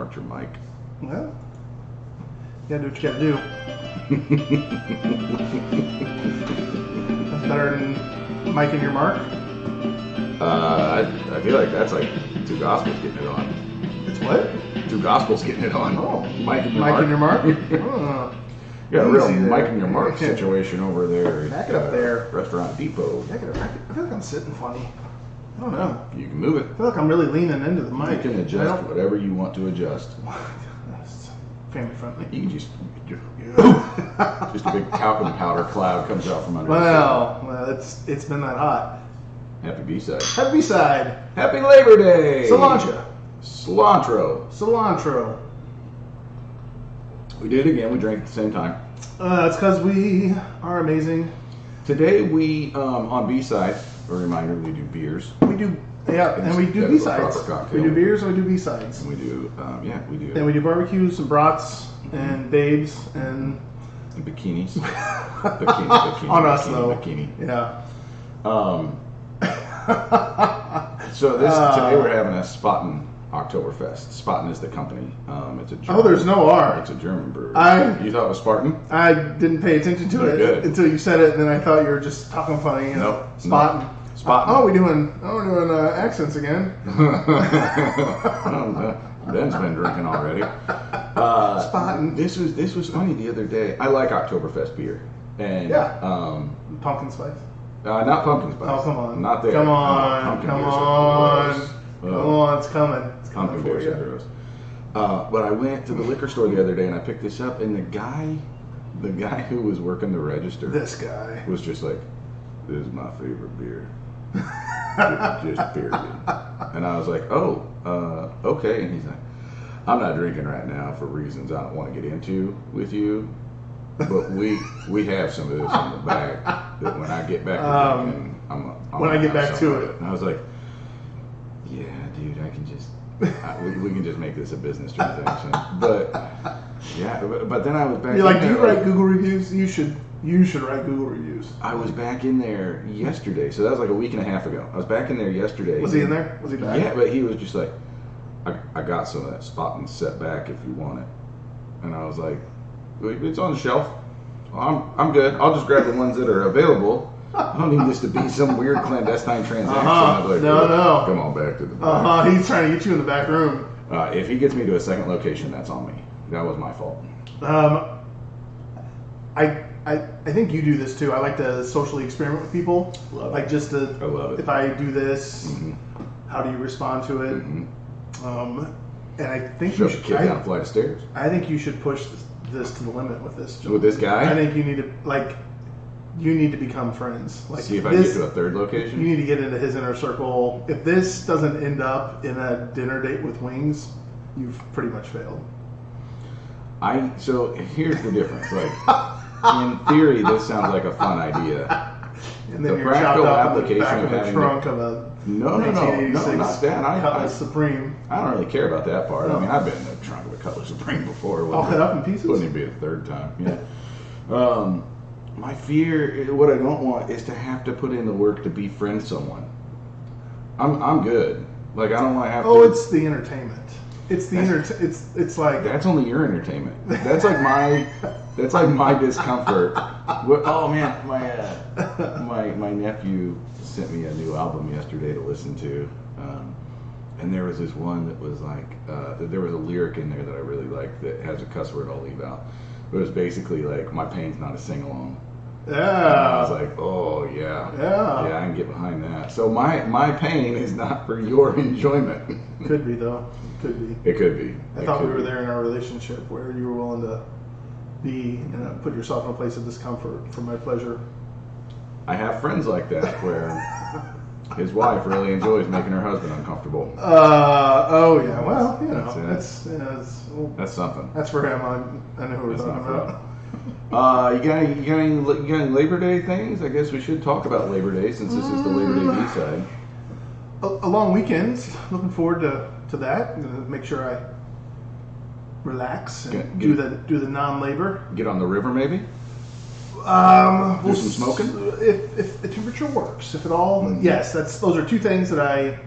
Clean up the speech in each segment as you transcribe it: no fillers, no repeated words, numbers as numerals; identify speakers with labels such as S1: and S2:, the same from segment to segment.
S1: marked your mic.
S2: Well, you gotta do what you gotta do. That's better than miking your mark.
S1: I feel like that's like two gospels getting it on.
S2: It's what?
S1: Two gospels getting it on.
S2: Oh,
S1: Mike and your
S2: mark.
S1: You got a real Mike and your mark situation over there.
S2: Back it up there.
S1: Restaurant Depot.
S2: I feel like I'm sitting funny. I don't know.
S1: You can move it.
S2: I feel like I'm really leaning into the mic.
S1: You can adjust whatever you want to adjust.
S2: That's family friendly.
S1: You can just a big talcum powder cloud comes out from under.
S2: Well, it's been that hot.
S1: Happy B-side.
S2: Happy B-side.
S1: Happy Labor Day.
S2: Cilantro.
S1: We did it again. We drank at the same time.
S2: It's because we are amazing.
S1: Today we on B-side. A reminder: we do beers.
S2: We do, and we do B-sides. We do beers and we do B-sides.
S1: And we do, we do.
S2: And we do barbecues and brats and babes and
S1: bikinis.
S2: Bikini. On us though.
S1: Bikini.
S2: Yeah.
S1: So today we're having a Spatan Oktoberfest. Spatan is the company. It's a German,
S2: there's no R.
S1: It's a German brewery.
S2: You
S1: thought it was Spartan?
S2: I didn't pay attention to it until you said it, and then I thought you were just talking funny.
S1: Nope.
S2: Spatan.
S1: Spatan.
S2: We're doing accents again.
S1: Ben's been drinking already.
S2: Spatan.
S1: This was funny the other day. I like Oktoberfest beer. And
S2: pumpkin spice.
S1: Not pumpkin spice.
S2: Oh, come on.
S1: Not there.
S2: Come on. Come on. It's coming.
S1: Pumpkin beers are gross. But I went to the liquor store the other day and I picked this up, and the guy who was working the register,
S2: this guy
S1: was just like, "This is my favorite beer." just period. And I was like, "Oh, okay." And he's like, "I'm not drinking right now for reasons I don't want to get into with you, but we have some of this in the bag that when I get back to drinking,
S2: when I get back to it."
S1: And I was like, "Yeah, dude, I can just we can just make this a business transaction." But yeah, but then I was back.
S2: You're like, "Do you write Google reviews? You should write Google reviews."
S1: I was back in there yesterday, so that was like a week and a half ago. I was back in there yesterday.
S2: Was he in there? Was he back?
S1: Yeah, but he was just like, I got some of that Spatan set back if you want it. And I was like, "It's on the shelf. Well, I'm good. I'll just grab the ones that are available. I don't need this to be some weird clandestine transaction." I was like,
S2: no.
S1: Come on back to the back.
S2: He's trying to get you in the back room.
S1: If he gets me to a second location, that's on me. That was my fault.
S2: I think you do this too. I like to socially experiment with people.
S1: Love
S2: like
S1: it.
S2: just to,
S1: I love it.
S2: If I do this, how do you respond to it? And I think
S1: Shove a kid down a flight of stairs.
S2: I think you should push this to the limit with this.
S1: With this guy?
S2: I think you need to become friends. Like,
S1: see if I get to a third location.
S2: You need to get into his inner circle. If this doesn't end up in a dinner date with wings, you've pretty much failed.
S1: So here's the difference. Like, in theory, this sounds like a fun idea.
S2: And then
S1: the
S2: you're
S1: practical
S2: chopped up
S1: application
S2: in the back of the trunk of a
S1: no, not that.
S2: Cutlass Supreme.
S1: I don't really care about that part. I mean, I've been in the trunk of a Cutlass Supreme before.
S2: All cut up in pieces?
S1: Wouldn't even be a third time. Yeah. My fear, what I don't want, is to have to put in the work to befriend someone. I'm good. Like, I don't want to have to.
S2: Oh, it's the entertainment. It's the It's like
S1: that's only your entertainment. That's like my discomfort. Oh man, my nephew sent me a new album yesterday to listen to, and there was this one that was like there was a lyric in there that I really liked that has a cuss word I'll leave out. But it was basically like, "My pain's not a sing along."
S2: Yeah.
S1: And I was like, "Oh yeah, I can get behind that." So my pain is not for your enjoyment.
S2: Could be though. Could be.
S1: It could be.
S2: I thought we were there in our relationship where you were willing to be and put yourself in a place of discomfort for my pleasure.
S1: I have friends like that where his wife really enjoys making her husband uncomfortable.
S2: Oh yeah. Well, you know,
S1: that's something.
S2: That's for him. I know who we're talking about.
S1: You got any Labor Day things? I guess we should talk about Labor Day since this is the Labor Day B-side.
S2: A long weekend. Looking forward to that. I'm gonna make sure I relax and do the non-labor.
S1: Get on the river, maybe. Do some smoking.
S2: If the temperature works, if it all, yes. Those are two things that I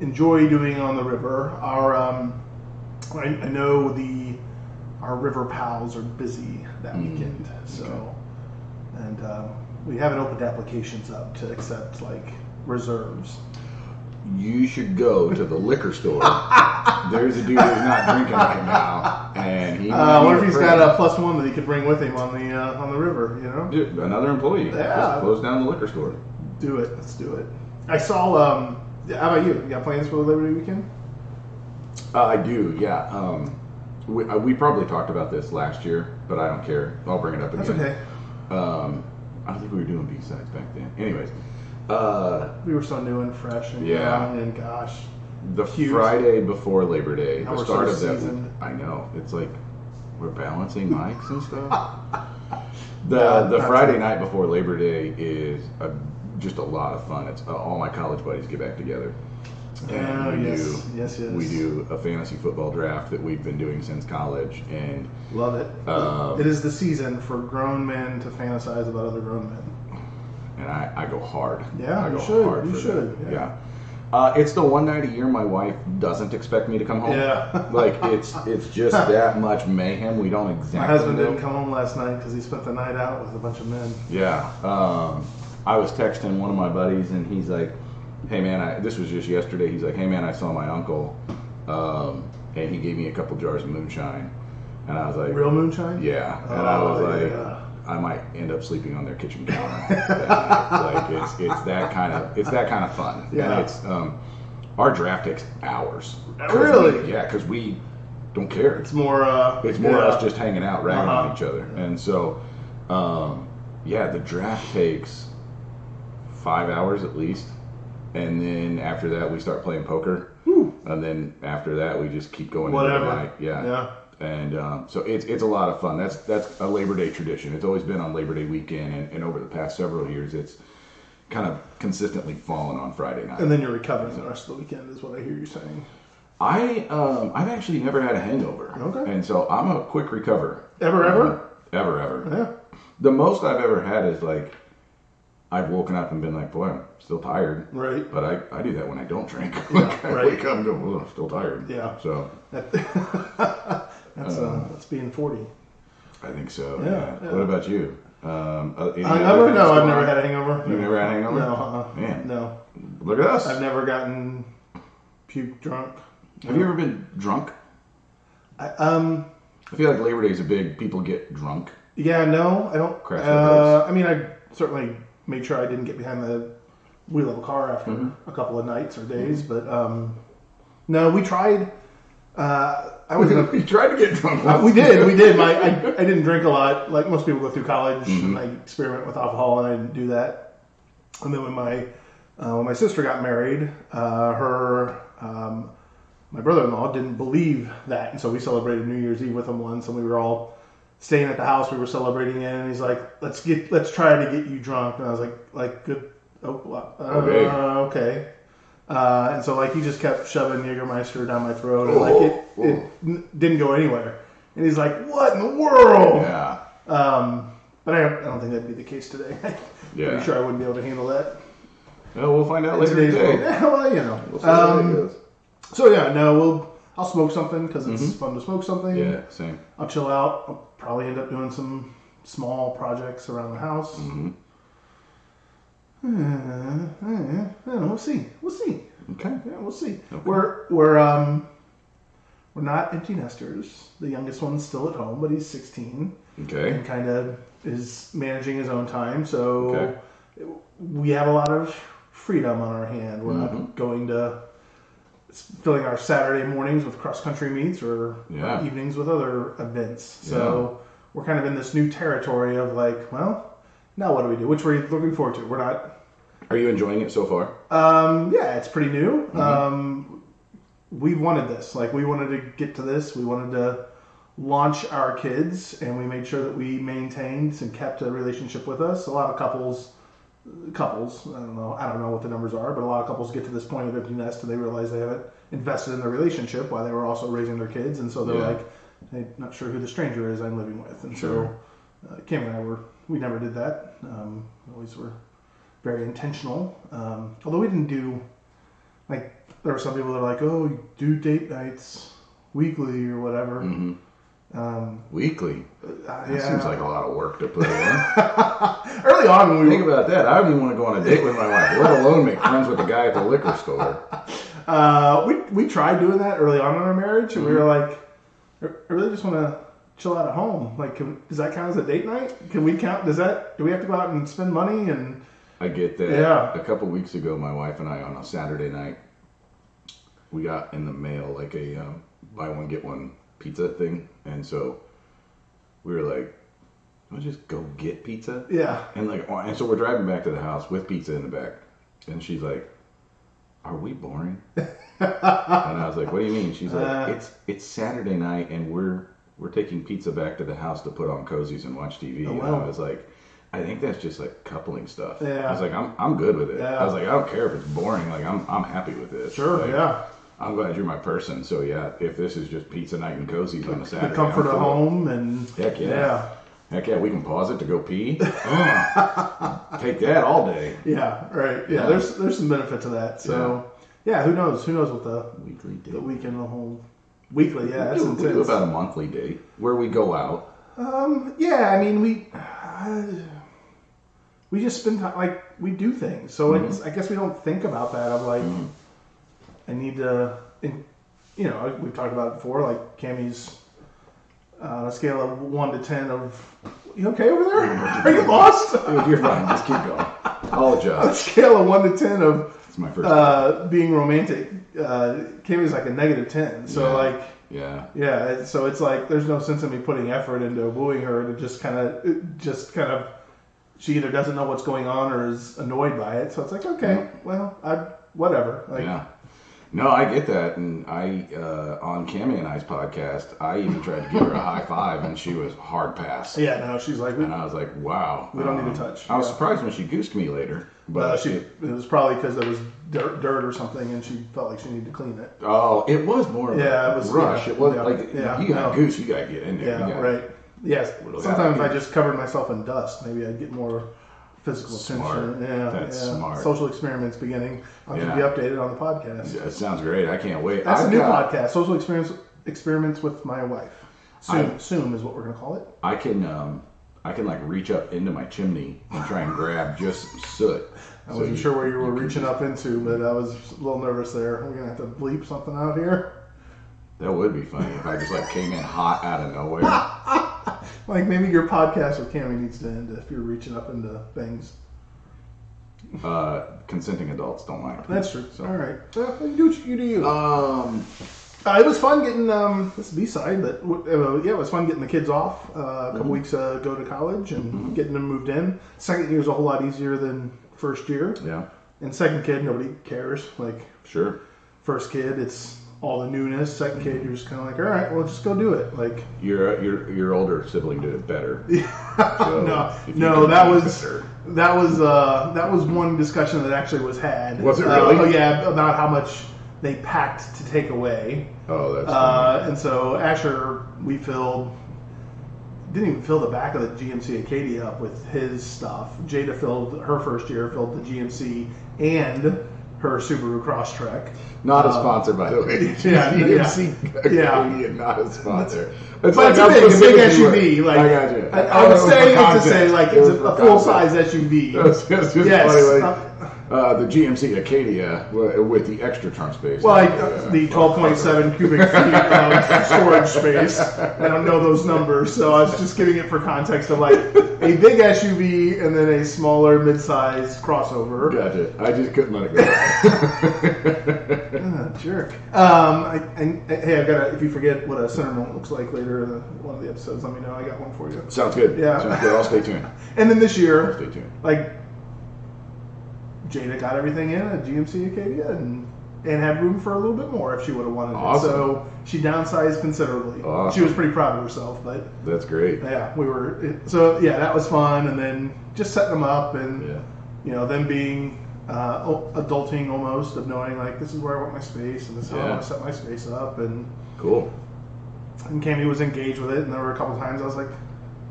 S2: enjoy doing on the river. I know our river pals are busy that weekend, so
S1: Okay.
S2: and we haven't opened applications up to accept like reserves.
S1: You should go to the liquor store. There's a dude who's not drinking right now, and he.
S2: What if he's got a +1 that he could bring with him on the river? You know,
S1: Dude, another employee.
S2: Yeah.
S1: Just close down the liquor store.
S2: Do it. Let's do it. I saw. How about you? You got plans for the Liberty weekend?
S1: I do, yeah. We probably talked about this last year, but I don't care. I'll bring it up again.
S2: That's okay.
S1: I don't think we were doing B-sides back then. Anyways.
S2: We were so new and fresh and
S1: Yeah.
S2: young and gosh.
S1: The
S2: Cute.
S1: Friday before Labor Day,
S2: Now
S1: the
S2: we're
S1: start
S2: so
S1: of that.
S2: seasoned.
S1: I know. It's like we're balancing mics and stuff.
S2: Yeah,
S1: The
S2: not
S1: Friday
S2: true.
S1: night before Labor Day is just a lot of fun. It's all my college buddies get back together. And
S2: yes.
S1: we do a fantasy football draft that we've been doing since college, and
S2: Love it. It is the season for grown men to fantasize about other grown men.
S1: and I go hard.
S2: Yeah,
S1: I
S2: you
S1: go
S2: should.
S1: hard
S2: You
S1: for
S2: should,
S1: that.
S2: yeah.
S1: It's the one night a year my wife doesn't expect me to come home.
S2: Yeah.
S1: Like it's just that much mayhem. We don't exactly.
S2: My husband
S1: know.
S2: didn't come home last night because he spent the night out with a bunch of men.
S1: Yeah. I was texting one of my buddies, and he's like, "Hey man, this was just yesterday." He's like, "Hey man, I saw my uncle, and he gave me a couple jars of moonshine," and I was like,
S2: Real moonshine?
S1: "Yeah," and I was like,
S2: yeah.
S1: "I might end up sleeping on their kitchen counter." that night. Like it's that kind of fun.
S2: Yeah.
S1: And it's our draft takes hours.
S2: Really?
S1: Because we don't care.
S2: It's more.
S1: It's more
S2: yeah.
S1: us just hanging out, ragging on
S2: Uh-huh.
S1: each other. And so, the draft takes 5 hours at least. And then after that, we start playing poker.
S2: Whew.
S1: And then after that, we just keep going
S2: Whatever.
S1: into the night. Yeah.
S2: Yeah.
S1: And so it's a lot of fun. That's a Labor Day tradition. It's always been on Labor Day weekend. And over the past several years, it's kind of consistently fallen on Friday night.
S2: And then you're recovering the rest of the weekend, is what I hear you saying.
S1: I've actually never had a hangover.
S2: Okay.
S1: And so I'm a quick recover.
S2: Ever?
S1: Ever.
S2: Yeah.
S1: The most I've ever had is like, I've woken up and been like, boy, I'm still tired.
S2: Right.
S1: But I do that when I don't drink.
S2: Yeah,
S1: Like, I
S2: right.
S1: wake up and go, oh, I'm still tired.
S2: Yeah.
S1: So
S2: That's being 40.
S1: I think so.
S2: Yeah.
S1: What about you? Any other
S2: Hangover?
S1: things
S2: No, I've
S1: going
S2: never
S1: on?
S2: had a hangover.
S1: You never had a hangover?
S2: No.
S1: Man.
S2: No.
S1: Look at us.
S2: I've never gotten puke drunk.
S1: Have you ever been drunk?
S2: I
S1: feel like Labor Day is a big, people get drunk.
S2: Yeah, no, I don't.
S1: Crash their bikes.
S2: I mean, I certainly made sure I didn't get behind the wheel of a car after
S1: Mm-hmm.
S2: a couple of nights or days, but no, we tried. I was in a,
S1: We tried to get drunk.
S2: we did. I didn't drink a lot. Like most people go through college,
S1: Mm-hmm.
S2: and I experiment with alcohol, and I didn't do that. And then when my sister got married, my brother-in-law didn't believe that, and so we celebrated New Year's Eve with him once, and we were all staying at the house we were celebrating in, and he's like, let's try to get you drunk, and I was like good, okay. And so like he just kept shoving Jägermeister down my throat, and it didn't go anywhere, and he's like, what in the world?
S1: Yeah.
S2: But I don't think that'd be the case today.
S1: Yeah.
S2: Pretty sure I wouldn't be able to handle that.
S1: Well, we'll find out later
S2: Today's
S1: today.
S2: world. Well, you know.
S1: We'll see how it goes.
S2: So yeah, no, I'll smoke something because it's fun to smoke something.
S1: Yeah, same.
S2: I'll chill out. I'll probably end up doing some small projects around the house.
S1: Mm-hmm.
S2: I don't know. We'll see.
S1: Okay.
S2: Yeah, we'll see.
S1: Okay.
S2: We're not empty nesters. The youngest one's still at home, but he's 16
S1: Okay.
S2: and kind of is managing his own time. So
S1: Okay.
S2: we have a lot of freedom on our hand. We're not going to filling our Saturday mornings with cross-country meets or
S1: Yeah.
S2: evenings with other events. So we're kind of in this new territory of like, well, now what do we do? Which we're looking forward to. We're not...
S1: Are you enjoying it so far?
S2: Yeah, it's pretty new. We wanted this. Like, we wanted to get to this. We wanted to launch our kids, and we made sure that we maintained and kept a relationship with us. A lot of couples, I don't know what the numbers are, but a lot of couples get to this point of empty nest and they realize they haven't invested in their relationship while they were also raising their kids, and so they're like, they're not sure who the stranger is I'm living with. And so Kim and I we never did that. Always were very intentional. Although we didn't do, like, there were some people that are like, oh, you do date nights weekly or whatever.
S1: Mm-hmm. Weekly? That
S2: Yeah.
S1: seems like a lot of work to put in.
S2: Early on, when we
S1: Think about that. I don't even want to go on a date with my wife, let alone make friends with the guy at the liquor store.
S2: We tried doing that early on in our marriage, and we were like, I really just want to chill out at home. Like, does that count as a date night? Can we count? Do we have to go out and spend money? And
S1: I get that.
S2: Yeah.
S1: A couple weeks ago, my wife and I, on a Saturday night, we got in the mail like a buy one get one pizza thing, and so we were like, "Let's just go get pizza."
S2: Yeah.
S1: And so we're driving back to the house with pizza in the back, and she's like, "Are we boring?" And I was like, "What do you mean?" She's like, "It's Saturday night, and we're taking pizza back to the house to put on cozies and watch TV."
S2: Oh, wow.
S1: And I was like, "I think that's just like coupling stuff."
S2: Yeah.
S1: I was like, "I'm good with it."
S2: Yeah.
S1: I was like, "I don't care if it's boring. Like I'm happy with this."
S2: Sure.
S1: Like,
S2: Yeah.
S1: I'm glad you're my person. So yeah, if this is just pizza night and cozies on a Saturday,
S2: The comfort
S1: I'm
S2: of
S1: cool.
S2: home and
S1: Heck yeah. Heck yeah, we can pause it to go pee. Take that all day.
S2: Yeah. Right. Yeah. There's some benefit to that. So yeah, who knows? Who knows what the
S1: Weekly date.
S2: the weekend will hold? Weekly. Yeah. That's
S1: We
S2: intense.
S1: do about a monthly date where we go out.
S2: Yeah. I mean, we just spend time, like, we do things. So I guess we don't think about that. Of like, I need to, we've talked about it before. Like Cammie's on a scale of 1 to 10 of, you okay over there? Are you lost?
S1: Dude, you're fine. Just keep going. I'll
S2: On a
S1: adjust.
S2: scale of 1 to 10 of
S1: It's my first.
S2: being romantic, Cammie's like a -10. So
S1: Yeah.
S2: So it's like there's no sense in me putting effort into wooing her to just kind of. She either doesn't know what's going on or is annoyed by it. So it's like, okay, well, whatever. Like,
S1: Yeah. No, I get that. And I, on Cammie and I's podcast, I even tried to give her a high five, and she was hard pass.
S2: yeah, no, she's like,
S1: And I was like, wow.
S2: We don't need to touch.
S1: I was
S2: Yeah.
S1: surprised when she goosed me later. But
S2: it was probably because there was dirt or something, and she felt like she needed to clean it.
S1: Oh, it was more of
S2: Yeah,
S1: a
S2: it was
S1: rush.
S2: yeah,
S1: It was
S2: yeah,
S1: like,
S2: yeah,
S1: you got
S2: no.
S1: goose, you got to get in there.
S2: Yeah, right. Yes.
S1: Little
S2: Sometimes
S1: guy.
S2: I just covered myself in dust. Maybe I'd get more physical
S1: Smart.
S2: attention. Yeah,
S1: That's smart.
S2: Social experiments beginning. I'll keep
S1: Yeah.
S2: you updated on the podcast.
S1: Yeah, it sounds great. I can't wait.
S2: That's a new podcast. Social experiments with my wife. Soon is what we're gonna call it.
S1: I can like reach up into my chimney and try and grab just some soot.
S2: I wasn't sure where you were reaching up into, but I was a little nervous there. We're gonna have to bleep something out here.
S1: That would be funny if I just like came in hot out of nowhere.
S2: Like maybe your podcast with Cammie needs to end if you're reaching up into things.
S1: Consenting adults don't mind.
S2: That's true.
S1: So.
S2: All right. Well, you do what you do.
S1: You.
S2: It was fun getting this is B-side, but it was fun getting the kids off a couple weeks ago to college and getting them moved in. Second year is a whole lot easier than first year.
S1: Yeah.
S2: And second kid, nobody cares. Like
S1: Sure.
S2: first kid, it's all the newness. Second kid, you're just kind of like, all right, well, just go do it. Like
S1: Your older sibling did it better.
S2: no,
S1: if you
S2: no,
S1: can
S2: that
S1: do it
S2: was
S1: better.
S2: that was one discussion that actually was had.
S1: Was it really?
S2: Oh yeah, about how much they packed to take away.
S1: Oh, that's funny.
S2: And so Asher, didn't even fill the back of the GMC Acadia up with his stuff. Jada filled her first year, filled the GMC and her Subaru Crosstrek.
S1: Not a sponsor, by the way.
S2: Yeah,
S1: Acadia, not a sponsor.
S2: But it's a big SUV. Like,
S1: I got you.
S2: I was saying it to say like it's a full size
S1: concept.
S2: SUV.
S1: It's just
S2: Yes.
S1: funny, like, the GMC Acadia with the extra trunk space.
S2: Well, the 12.7 cubic feet of storage space. I don't know those numbers, so I was just giving it for context of like a big SUV and then a smaller mid-sized crossover.
S1: Gotcha. I just couldn't let it go.
S2: Jerk. Hey, I've got if you forget what a center mount looks like later in one of the episodes, let me know. I got one for you.
S1: Sounds good.
S2: Yeah.
S1: Sounds good. I'll stay tuned.
S2: And then this year,
S1: Stay tuned.
S2: like, Jada got everything in a GMC Acadia and had room for a little bit more if she would have wanted
S1: Awesome.
S2: it. So she downsized considerably.
S1: Awesome.
S2: She was pretty proud of herself, but
S1: That's great.
S2: yeah, that was fun. And then just setting them up and them being adulting almost of knowing like this is where I want my space and this is how I want to set my space up and
S1: Cool.
S2: Cammie was engaged with it, and there were a couple times I was like,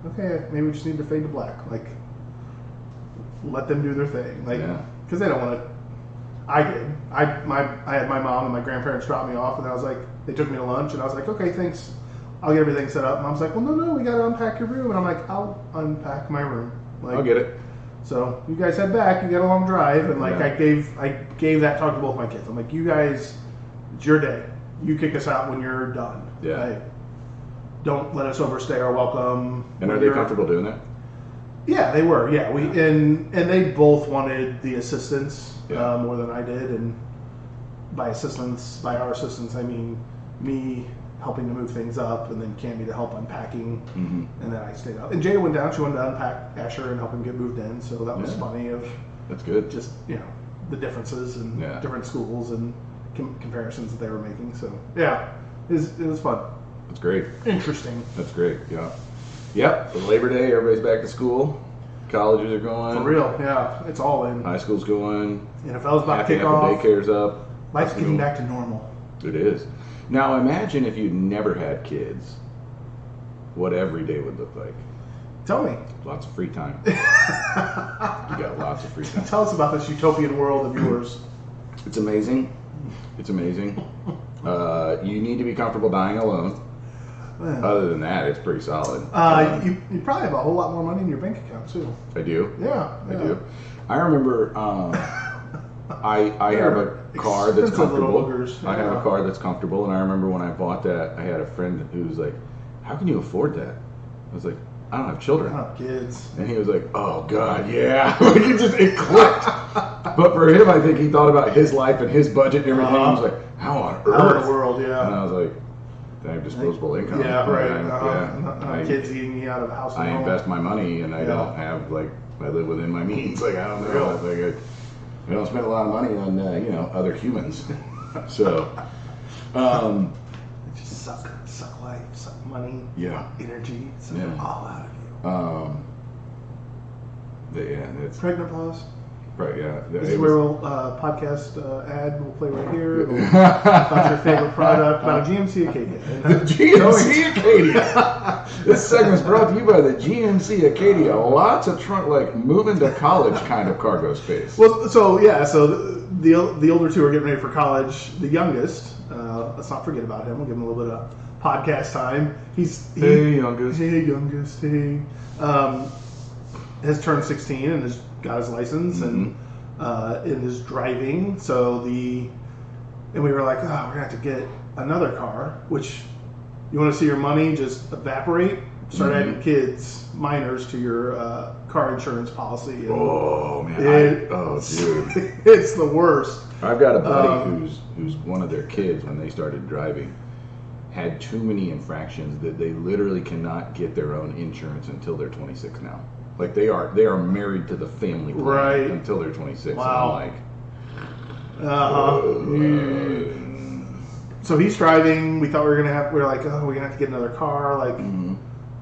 S2: okay, maybe we just need to fade to black, like let them do their thing, like because they don't want to I did. I had my mom and my grandparents drop me off, and I was like, they took me to lunch, and I was like, okay, thanks. I'll get everything set up. Mom's like, well, no, we got to unpack your room. And I'm like, I'll unpack my room. Like,
S1: I'll get it.
S2: So you guys head back. You got a long drive, and like
S1: Yeah.
S2: I gave that talk to both my kids. I'm like, you guys, it's your day. You kick us out when you're done.
S1: Yeah.
S2: Like, don't let us overstay our welcome.
S1: And are they comfortable doing that?
S2: Yeah, they were. Yeah, and they both wanted the assistance more than I did, and by our assistance, I mean me helping to move things up, and then Cammie to help unpacking, and then I stayed up. And Jada went down; she wanted to unpack Asher and help him get moved in. So that was funny.
S1: That's good.
S2: Just the differences and different schools and comparisons that they were making. So yeah, it was fun.
S1: That's great.
S2: Interesting.
S1: That's great. Yeah. Yep. Labor Day, everybody's back to school. Colleges are going.
S2: For real, yeah. It's all in.
S1: High school's going.
S2: NFL's about to kick
S1: Apple
S2: off.
S1: Daycare's up.
S2: Life's getting back to normal.
S1: It is. Now imagine if you'd never had kids, what every day would look like.
S2: Tell me.
S1: Lots of free time. You got lots of free time.
S2: Tell us about this utopian world of yours.
S1: It's amazing. It's amazing. You need to be comfortable dying alone. Other than that, it's pretty solid.
S2: You probably have a whole lot more money in your bank account too.
S1: I do.
S2: Yeah.
S1: I do. I remember I have a car that's comfortable. I have a car that's comfortable, and I remember when I bought that, I had a friend who was like, "How can you afford that?" I was like, "I don't have children."
S2: I don't have kids.
S1: And he was like, "Oh God, yeah." Like it clicked. But for him, I think he thought about his life and his budget and everything. He was like, "How on earth?"
S2: How in the world, yeah.
S1: And I was like, I have disposable income.
S2: Yeah, right.
S1: I,
S2: kids eating me out of the house.
S1: I invest my money, and I don't have I live within my means. Like I don't know. I don't spend a lot of money on other humans. So,
S2: just suck life, suck money, energy, suck it all out of you.
S1: It's
S2: Pregnant pause.
S1: right. Yeah,
S2: This is where we'll podcast ad will play right here. About your favorite product, about a GMC Acadia.
S1: The GMC Acadia. This segment's brought to you by the GMC Acadia. Lots of moving to college kind of cargo space.
S2: Well, so the older two are getting ready for college. The youngest, let's not forget about him. We'll give him a little bit of podcast time.
S1: Hey, youngest.
S2: Hey, youngest. Hey. Has turned 16 and has got his license and is driving. And we were like, we're gonna have to get another car. Which you want to see your money just evaporate? Start adding kids, minors to your car insurance policy. And
S1: oh man, dude,
S2: it's the worst.
S1: I've got a buddy who's one of their kids when they started driving had too many infractions that they literally cannot get their own insurance until they're 26 now. Like they are married to the family plan until they're 26.
S2: Wow.
S1: And I'm like,
S2: So he's driving. We thought we were like, we're gonna have to get another car.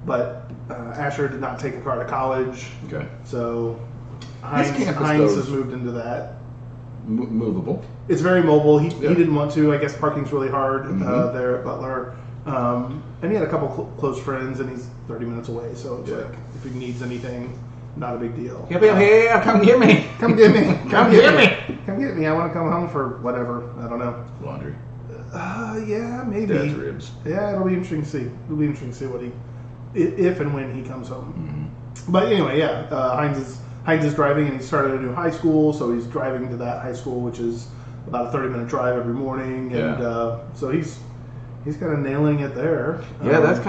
S2: But Asher did not take a car to college.
S1: Okay.
S2: So
S1: Heinz
S2: has moved into that.
S1: Movable.
S2: It's very mobile. He didn't want to. I guess parking's really hard there at Butler. And he had a couple close friends, and he's 30 minutes away. So it's like if he needs anything, not a big deal.
S1: Yeah, come get me.
S2: Come get me. Come get me. Come get me. I want to come home for whatever. I don't know.
S1: Laundry.
S2: Yeah, maybe.
S1: Dad's ribs.
S2: Yeah, it'll be interesting to see. It'll be interesting to see if and when he comes home. But anyway, Heinz is driving, and he started a new high school, so he's driving to that high school, which is about a 30-minute drive every morning, and so he's kind of nailing it there.
S1: Yeah, that's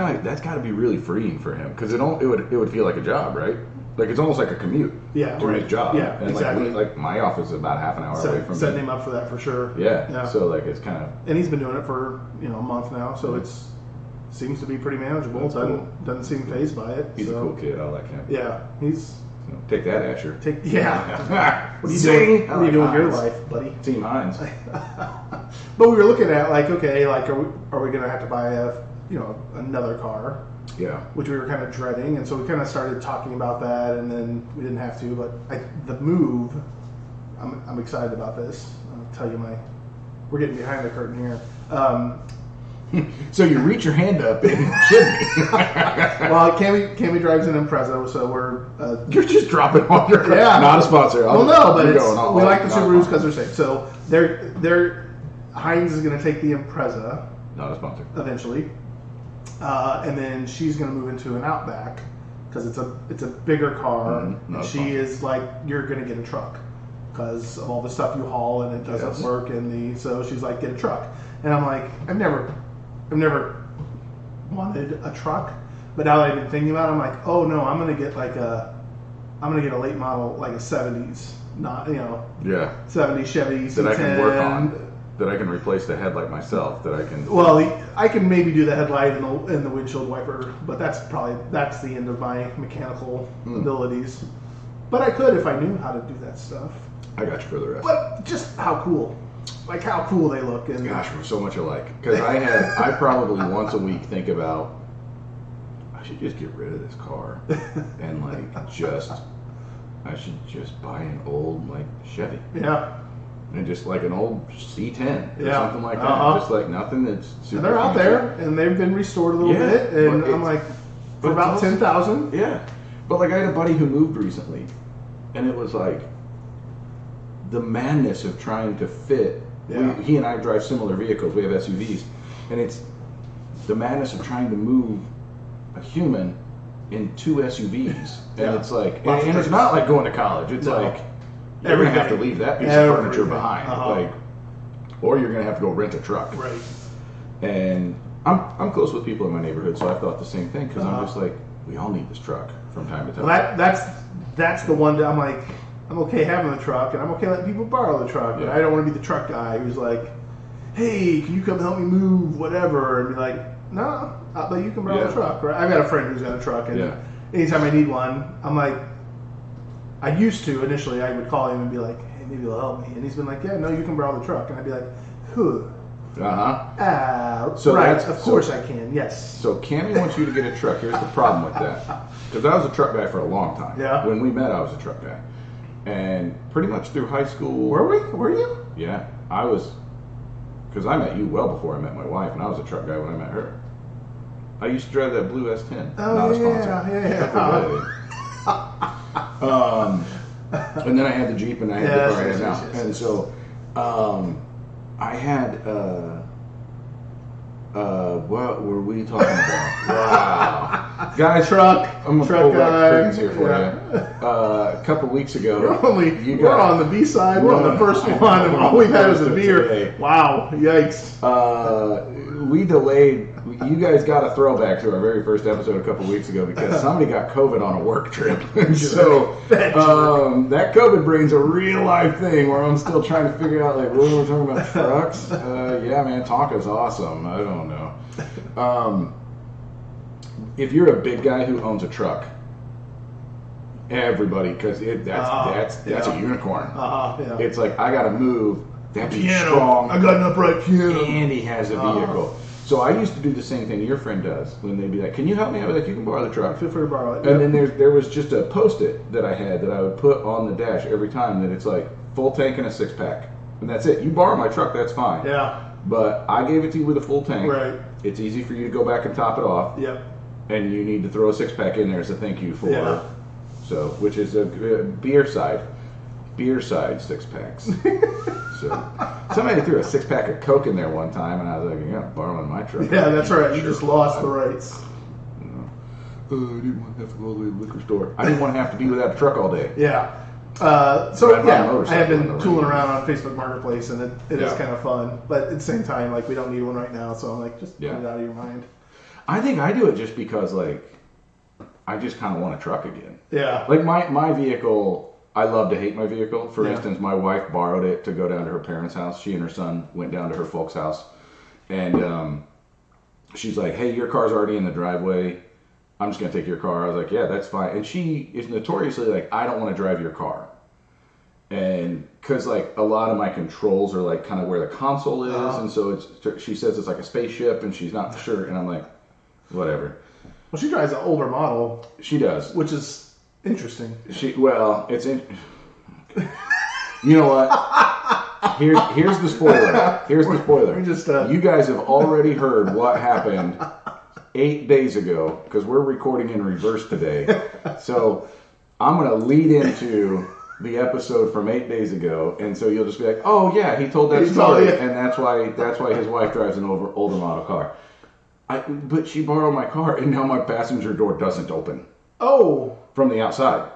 S1: got to be really freeing for him because it would feel like a job, right? Like it's almost like a commute.
S2: Yeah,
S1: to his job.
S2: Yeah,
S1: and
S2: exactly.
S1: Like my office is about half an hour away from
S2: setting him up for that for sure.
S1: Yeah. So like it's kind of.
S2: And he's been doing it for a month now, so it's seems to be pretty manageable. Doesn't seem fazed by it.
S1: He's a cool kid. I like him.
S2: Yeah, he's.
S1: Take that, Asher.
S2: What are you doing? What are you doing in your life, buddy?
S1: Team Heinz.
S2: But we were looking at are we gonna have to buy another car?
S1: Yeah.
S2: Which we were kind of dreading, and so we kind of started talking about that, and then we didn't have to. But the move, I'm excited about this. I'll tell you we're getting behind the curtain here.
S1: So you reach your hand up and kid me.
S2: Well, Cammy drives an Impreza, so we're...
S1: You're just dropping on your car.
S2: Yeah.
S1: Not a sponsor.
S2: Well, no, but we like the
S1: not
S2: Subarus because they're safe. So Heinz is going to take the Impreza.
S1: Not a sponsor.
S2: Eventually. And then she's going to move into an Outback because it's a bigger car. And she is like, you're going to get a truck because of all the stuff you haul and it doesn't work. So she's like, get a truck. And I'm like, I've never wanted a truck, but now that I've been thinking about it, I'm like, oh no, I'm gonna get a late model, like a 70s, not 70s Chevy C10
S1: that I can work on, that I can replace the headlight myself, that I can.
S2: Well, I can maybe do the headlight and the windshield wiper, but that's the end of my mechanical abilities. But I could if I knew how to do that stuff.
S1: I got you for the rest.
S2: But just how cool. Like how cool they look, and
S1: gosh, we're so much alike. Because I probably once a week think about I should just get rid of this car and I should just buy an old like Chevy, and just like an old C10 or something like that, just like nothing that's super.
S2: And they're out there, and they've been restored a little bit, and I'm like for about 10,000.
S1: Yeah, but like I had a buddy who moved recently, and it was like the madness of trying to fit. He and I drive similar vehicles. We have SUVs, and it's the madness of trying to move a human in 2 SUVs. And it's like, and it's not like going to college. It's like you're gonna have to leave that piece of furniture behind, like, or you're gonna have to go rent a truck.
S2: Right.
S1: And I'm close with people in my neighborhood, so I thought the same thing because I'm just like, we all need this truck from time to time.
S2: Well, that's the one that I'm like. I'm okay having the truck, and I'm okay letting people borrow the truck, but I don't want to be the truck guy who's like, hey, can you come help me move, whatever, and be like, no, but you can borrow the truck, right? I've got a friend who's got a truck, and anytime I need one, I'm like, I used to, initially, I would call him and be like, hey, maybe you'll help me, and he's been like, yeah, no, you can borrow the truck, and I'd be like, whew. So right, of course I can, yes.
S1: So Cammy wants you to get a truck. Here's the problem with that. Because I was a truck guy for a long time.
S2: Yeah.
S1: When we met, I was a truck guy. And pretty much through high school.
S2: Were you?
S1: Yeah, I was. Because I met you well before I met my wife, and I was a truck guy when I met her. I used to drive that blue S10.
S2: Oh,
S1: not a sponsor. And then I had the Jeep, and I had the car I had now. And so I had. What were we talking about? Wow, guys! I'm gonna pull back the curtains here for you. A couple weeks ago,
S2: we're on the B side. We're on the first one, and all we've had is a beer. Today. Wow, yikes!
S1: We delayed. You guys got a throwback to our very first episode a couple weeks ago because somebody got COVID on a work trip. So that COVID brain's a real life thing where I'm still trying to figure out, like, what are we talking about, trucks? Yeah, man, Tonka's awesome. I don't know. If you're a big guy who owns a truck, everybody, because that's a unicorn. It's like, I got to move. That piano. Strong.
S2: I got an upright piano.
S1: And he has a vehicle. So I used to do the same thing your friend does when they'd be like, can you help me? I was like, you can borrow the truck.
S2: Feel free to borrow it.
S1: And then there was just a Post-it that I had that I would put on the dash every time that it's like full tank and a 6-pack. And that's it. You borrow my truck, that's fine.
S2: Yeah.
S1: But I gave it to you with a full tank.
S2: Right.
S1: It's easy for you to go back and top it off.
S2: Yep.
S1: And you need to throw a 6-pack in there as a thank you for, so, which is a beer side 6-packs. So somebody threw a 6-pack of Coke in there one time, and I was like, "Yeah, borrowing my truck."
S2: Yeah, that's right. You just lost the rights.
S1: I didn't want to have to go all the way to the liquor store. I didn't want to have to be without a truck all day.
S2: Yeah. I have been tooling around on Facebook Marketplace, and it is kind of fun. But at the same time, like, we don't need one right now, so I'm like, just get it out of your mind.
S1: I think I do it just because, like, I just kind of want a truck again.
S2: Yeah.
S1: Like my vehicle. I love to hate my vehicle. For instance, my wife borrowed it to go down to her parents' house. She and her son went down to her folks' house. And she's like, hey, your car's already in the driveway. I'm just going to take your car. I was like, yeah, that's fine. And she is notoriously like, I don't want to drive your car. And because, like, a lot of my controls are, like, kind of where the console is. And so she says it's like a spaceship, and she's not sure. And I'm like, whatever.
S2: Well, she drives an older model.
S1: She does.
S2: Which is... interesting.
S1: You know what? Here's the spoiler. Here's the spoiler.
S2: We just,
S1: you guys have already heard what happened 8 days ago because we're recording in reverse today. So I'm going to lead into the episode from 8 days ago, and so you'll just be like, "Oh yeah, he told that story," and that's why his wife drives an older model car. But she borrowed my car, and now my passenger door doesn't open.
S2: Oh,
S1: from the outside,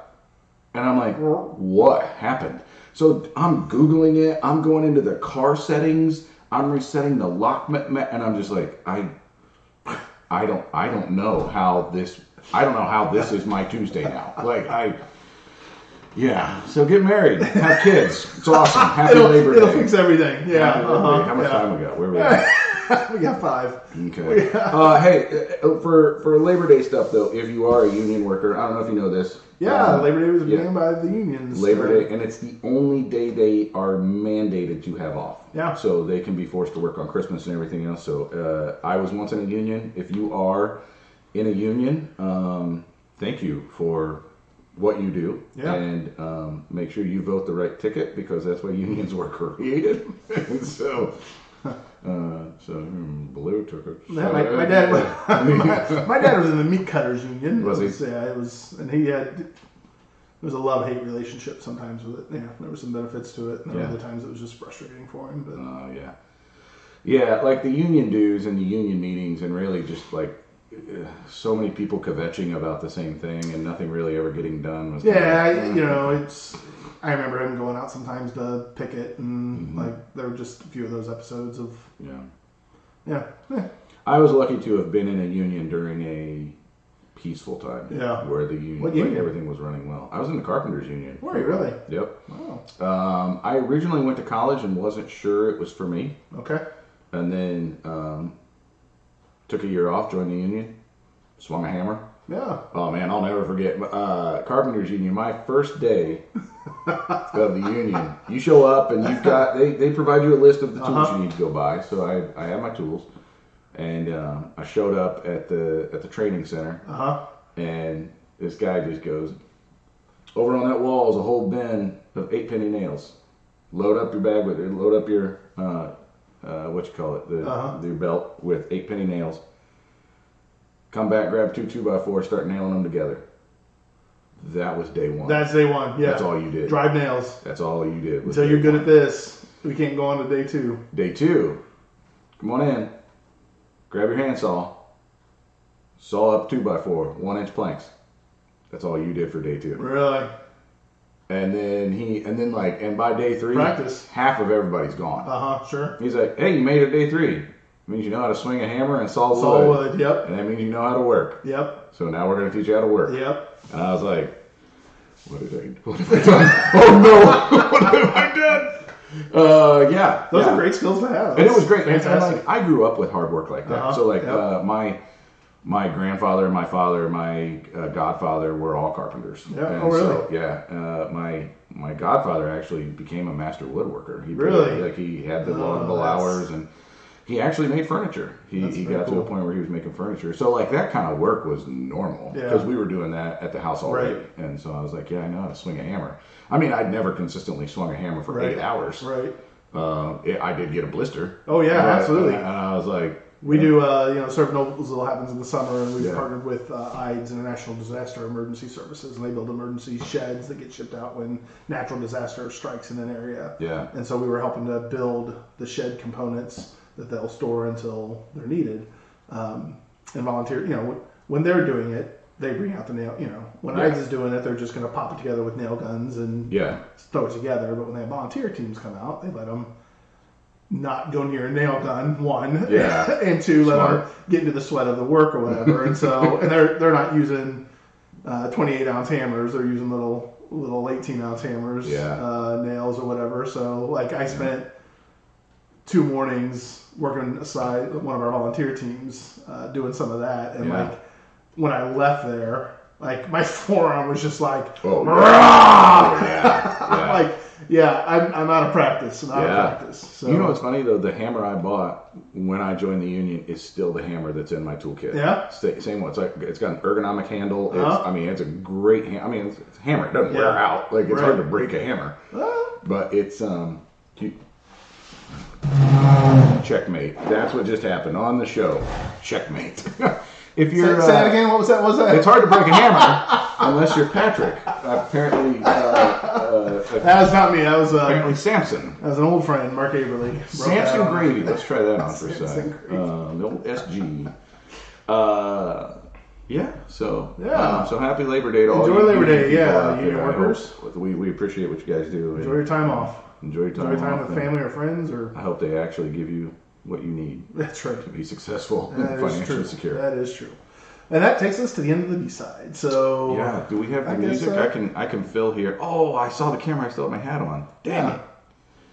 S1: and I'm like, "What happened?" So I'm Googling it. I'm going into the car settings. I'm resetting the lock, and I'm just like, I don't know how this. I don't know how this is my Tuesday now. Yeah. So get married, have kids. It's awesome. Happy Labor Day.
S2: It'll fix everything. Yeah.
S1: How much time we got? Where are we at?
S2: We got 5.
S1: Okay. Hey, for Labor Day stuff though, if you are a union worker, I don't know if you know this.
S2: Yeah, Labor Day was banned by the unions.
S1: Labor Day, and it's the only day they are mandated to have off.
S2: Yeah.
S1: So they can be forced to work on Christmas and everything else. So I was once in a union. If you are in a union, thank you for what you do.
S2: Yeah.
S1: And make sure you vote the right ticket because that's why unions were created. And so. Blue tickets.
S2: My dad was in the meat cutters union.
S1: Was he?
S2: Yeah, it was, and it was a love-hate relationship sometimes with it. Yeah, there were some benefits to it, and there were other times it was just frustrating for him. But
S1: yeah, like the union dues and the union meetings, and really just like so many people kvetching about the same thing, and nothing really ever getting done.
S2: It's. I remember him going out sometimes to picket, and there were just a few of those episodes of. Yeah.
S1: I was lucky to have been in a union during a peaceful time.
S2: Yeah.
S1: Where the union, everything was running well. I was in the carpenters union.
S2: Were you really?
S1: Yep.
S2: Wow.
S1: I originally went to college and wasn't sure it was for me.
S2: Okay.
S1: And then took a year off, joined the union, swung a hammer.
S2: Yeah.
S1: Oh man, I'll never forget. Carpenters union, my first day of the union. You show up and you've got they provide you a list of the tools you need to go buy. So I had my tools, and I showed up at the training center. And this guy just goes, over on that wall is a whole bin of 8-penny nails. Load up your bag with it. Load up your your belt with 8-penny nails. Come back, grab 2 2x4, start nailing them together. That was day one.
S2: That's day one, yeah.
S1: That's all you did.
S2: Drive nails.
S1: That's all you did.
S2: Until you're good at this, we can't go on to day 2.
S1: Day 2, come on in. Grab your handsaw. Saw up 2x4, 1-inch planks. That's all you did for day 2.
S2: Really?
S1: And by day 3,
S2: practice.
S1: Half of everybody's gone.
S2: Sure.
S1: He's like, hey, you made it day 3. Means you know how to swing a hammer and saw wood.
S2: Saw wood, yep.
S1: And that means you know how to work.
S2: Yep.
S1: So now we're going to teach you how to work.
S2: Yep.
S1: And I was like, what have I done? Oh no! What have I done? Yeah.
S2: Those are great skills to have.
S1: And it was great.
S2: Fantastic.
S1: And I grew up with hard work like that. So my grandfather, my father, my godfather were all carpenters.
S2: Yeah.
S1: And
S2: really?
S1: My godfather actually became a master woodworker.
S2: Really?
S1: He had the laudable hours, and he actually made furniture. He got to a point where he was making furniture. So that kind of work was normal because we were doing that at the house already. Right. And so I was like, I know how to swing a hammer. I mean, I'd never consistently swung a hammer for 8 hours.
S2: Right.
S1: I did get a blister.
S2: Oh yeah, absolutely.
S1: And I was like,
S2: we do, Serve Noblesville happens in the summer, and we've partnered with IDES, International Disaster Emergency Services, and they build emergency sheds that get shipped out when natural disaster strikes in an area. Yeah. And so we were helping to build the shed components that they'll store until they're needed. And volunteer, when they're doing it, they bring out the nail, when IDES is doing it, they're just going to pop it together with nail guns and throw it together. But when they have volunteer teams come out, they let them not go near a nail gun, 1, and 2, let them get into the sweat of the work or whatever. And so, and they're not using 28-ounce hammers; they're using little 18-ounce hammers, nails or whatever. So, I spent 2 mornings working aside one of our volunteer teams, doing some of that, and when I left there, my forearm was just I'm out of practice. So,
S1: what's funny though? The hammer I bought when I joined the union is still the hammer that's in my toolkit. Yeah, same one. It's got an ergonomic handle. It's a great hammer. It's a hammer. It doesn't wear out. It's hard to break a hammer. But it's Checkmate. That's what just happened on the show. Checkmate. If you're
S2: say that again. What was that?
S1: It's hard to break a hammer unless you're Patrick. Apparently,
S2: that was not me. That was
S1: apparently Samson.
S2: That was an old friend, Mark Averly.
S1: Samson Gravy. Let's try that on for a second.
S2: Gravy.
S1: The old SG. Yeah. So so happy Labor Day to all.
S2: Enjoy Labor Day.
S1: people
S2: Yeah,
S1: out
S2: union
S1: there.
S2: workers.
S1: We appreciate what you guys do.
S2: Enjoy your time off.
S1: Enjoy your time.
S2: Enjoy time
S1: off,
S2: with family or friends, or
S1: I hope they actually give you what you need
S2: that's right.
S1: to be successful
S2: That
S1: and
S2: is
S1: financially
S2: true.
S1: secure.
S2: That is true. And that takes us to the end of the B-side. So
S1: Yeah, do we have the
S2: I guess,
S1: music? I can fill here. Oh, I saw the camera. I still have my hat on. Damn it.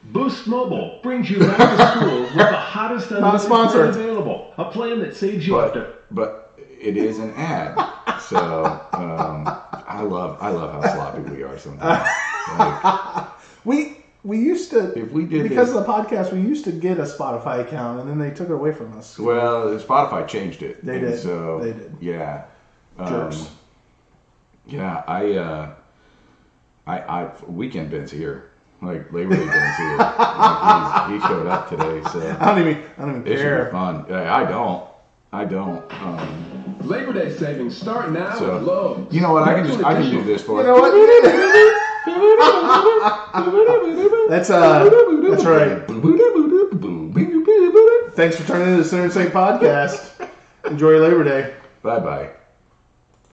S3: Boost Mobile brings you back to school with the hottest
S2: Not sponsored.
S3: plan available. A plan that saves you up to.
S1: But it is an ad. So I love how sloppy we are sometimes. Like,
S2: we used to,
S1: if we did
S2: because
S1: this,
S2: of the podcast, we used to get a Spotify account, and then they took it away from us.
S1: well, Spotify changed it.
S2: They
S1: And
S2: did.
S1: So
S2: They did.
S1: Yeah.
S2: Jerks.
S1: Yeah, I Weekend Ben's here. Like Labor Day Ben's here. Like, he showed up today, so
S2: I don't even
S1: it should
S2: care.
S1: be fun. I don't.
S3: Labor Day savings start now
S1: So,
S3: with Lowe's.
S1: you know what? I can do this for
S2: You know what? That's right. Thanks for turning into the Center and Saint podcast. Enjoy your Labor Day.
S1: Bye bye.